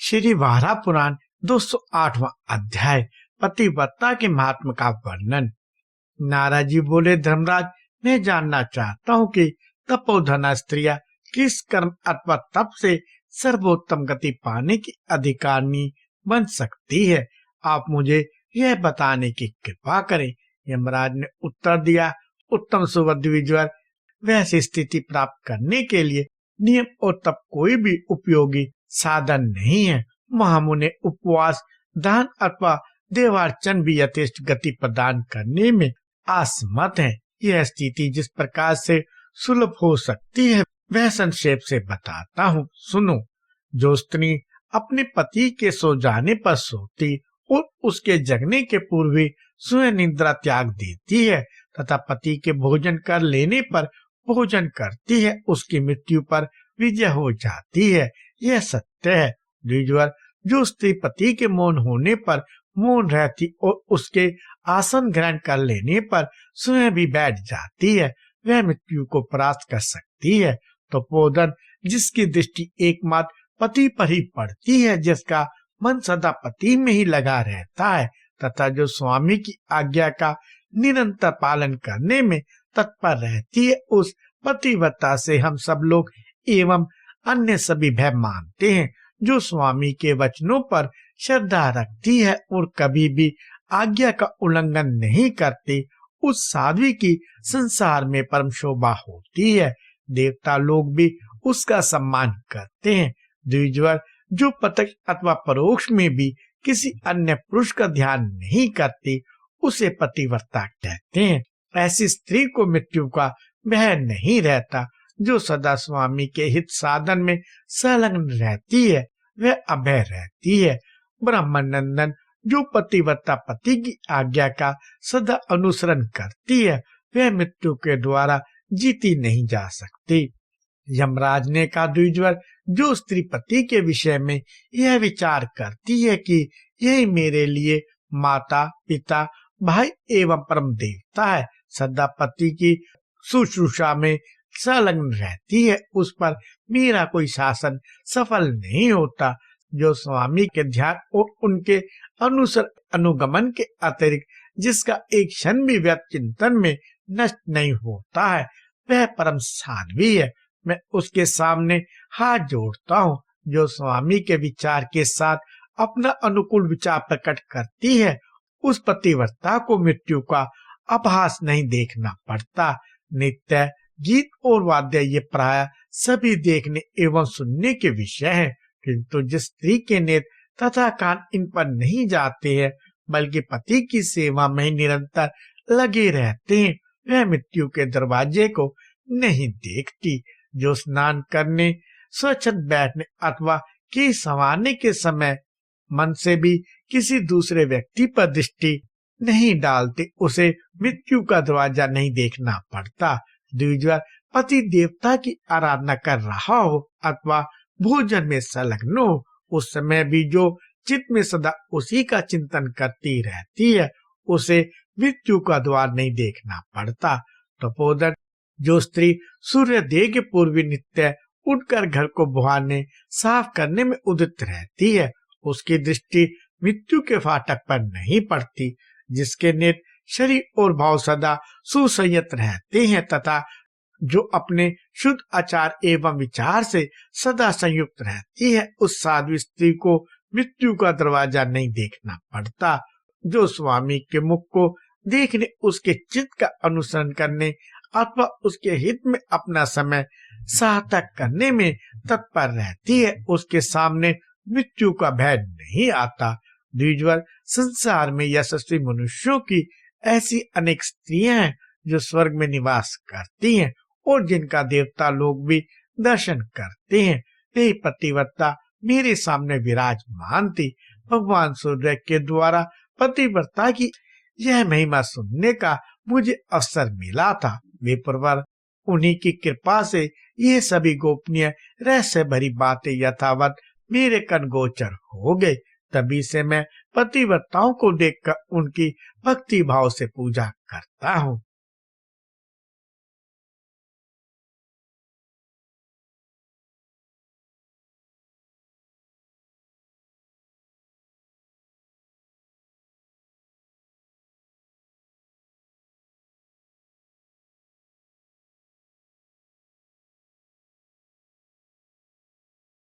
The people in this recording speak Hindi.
श्री वारा पुराण 208वां अध्याय पतिव्रता के महात्मा का वर्णन। नारद जी बोले, धर्मराज, मैं जानना चाहता हूँ कि तपोधना स्त्रियां किस कर्म अथवा तप से सर्वोत्तम गति पाने की अधिकारिणी बन सकती है। आप मुझे यह बताने की कृपा करें। यमराज ने उत्तर दिया, उत्तम सुवद्विज्वर, वैसी स्थिति प्राप्त करने के लिए नियम और तप कोई भी उपयोगी साधन नहीं है। महामुनि उपवास, दान अथवा देवार्चन भी यथेष्ट गति प्रदान करने में असमर्थ है। यह स्थिति जिस प्रकार से सुलभ हो सकती है वह संक्षेप से बताता हूँ, सुनो। जो स्त्री अपने पति के सो जाने पर सोती और उसके जगने के पूर्व ही स्वयं निद्रा त्याग देती है तथा पति के भोजन कर लेने पर भोजन करती है, उसकी मृत्यु पर विजय हो जाती है। यह सत्य है। द्विजवर, जो स्त्री पति के मौन होने पर मौन रहती और उसके आसन ग्रहण कर लेने पर स्वयं भी बैठ जाती है, वह मृत्यु को परास्त कर सकती है। तो पोदन, जिसकी दृष्टि एकमात्र पति पर ही पड़ती है, जिसका मन सदा पति में ही लगा रहता है तथा जो स्वामी की आज्ञा का निरंतर पालन करने में तत्पर रहती है, उस पतिव्रता से हम सब लोग एवं अन्य सभी भय मानते हैं। जो स्वामी के वचनों पर श्रद्धा रखती है और कभी भी आज्ञा का उल्लंघन नहीं करती, उस साध्वी की संसार में परम शोभा होती है। देवता लोग भी उसका सम्मान करते हैं। द्विजवर, जो प्रत्यक्ष अथवा परोक्ष में भी किसी अन्य पुरुष का ध्यान नहीं करती, उसे पतिव्रता कहते हैं। ऐसी स्त्री को मृत्यु का भय नहीं रहता। जो सदा स्वामी के हित साधन में संलग्न रहती है वह अभय रहती है। ब्रह्मनंदन, जो पतिव्रता पति की आज्ञा का सदा अनुसरण करती है वह मृत्यु के द्वारा जीती नहीं जा सकती। यमराज ने कहा, द्विजवर, जो स्त्री पति के विषय में यह विचार करती है कि यही मेरे लिए माता, पिता, भाई एवं परम देवता है, सदा पति की शुश्रूषा में संलग्न रहती है, उस पर मेरा कोई शासन सफल नहीं होता। जो स्वामी के ध्यान और उनके अनुसर अनुगमन के अतिरिक्त जिसका एक क्षण भी व्यर्थ चिंतन में नष्ट नहीं होता है वह परम साध्वी है। मैं उसके सामने हाथ जोड़ता हूँ। जो स्वामी के विचार के साथ अपना अनुकूल विचार प्रकट करती है, उस पतिव्रता को मृत्यु का आभास नहीं देखना पड़ता। नित्य गीत और वाद्य ये प्राय सभी देखने एवं सुनने के विषय है, किंतु जिस स्त्री के नेत्र तथा कान इन पर नहीं जाते हैं बल्कि पति की सेवा में निरंतर लगे रहते हैं, वह मृत्यु के दरवाजे को नहीं देखती। जो स्नान करने, स्वच्छंद बैठने अथवा की संवारने के समय मन से भी किसी दूसरे व्यक्ति पर दृष्टि नहीं डालते, उसे मृत्यु का दरवाजा नहीं देखना पड़ता। द्विजवर, पति देवता की आराधना कर रहा हो अथवा भोजन में संलग्न हो, उस समय भी जो चित्त में सदा उसी का चिंतन करती रहती है, उसे मृत्यु का द्वार नहीं देखना पड़ता। तपोधन, जो स्त्री सूर्योदय के पूर्व नित्य उठकर घर को बुहाने साफ करने में उदित रहती है, उसकी दृष्टि मृत्यु के फाटक पर नहीं पड़ती। जिसके नेत्र, शरीर और भाव सदा सुसंयत रहते हैं तथा जो अपने शुद्ध आचार एवं विचार से सदा संयुक्त रहती है, उस साध्वी स्त्री को मृत्यु का दरवाजा नहीं देखना पड़ता। जो स्वामी के मुख को देखने, उसके चित्त का अनुसरण करने अथवा उसके हित में अपना समय सार्थक करने में तत्पर रहती है, उसके सामने मृत्यु का भय नहीं आता। द्विजवर, संसार में यशस्वी मनुष्यों की ऐसी अनेक स्त्रियां हैं जो स्वर्ग में निवास करती हैं और जिनका देवता लोग भी दर्शन करते हैं। यही पतिव्रता मेरे सामने विराजमान थी। भगवान सूर्य के द्वारा पतिव्रता की यह महिमा सुनने का मुझे अवसर मिला था। विप्रवर, उन्हीं की कृपा से ये सभी गोपनीय रहस्य भरी बातें यथावत मेरे कन गोचर हो गए। तभी से मैं पतिव्रताओं को देखकर उनकी भक्ति भाव से पूजा करता हूँ।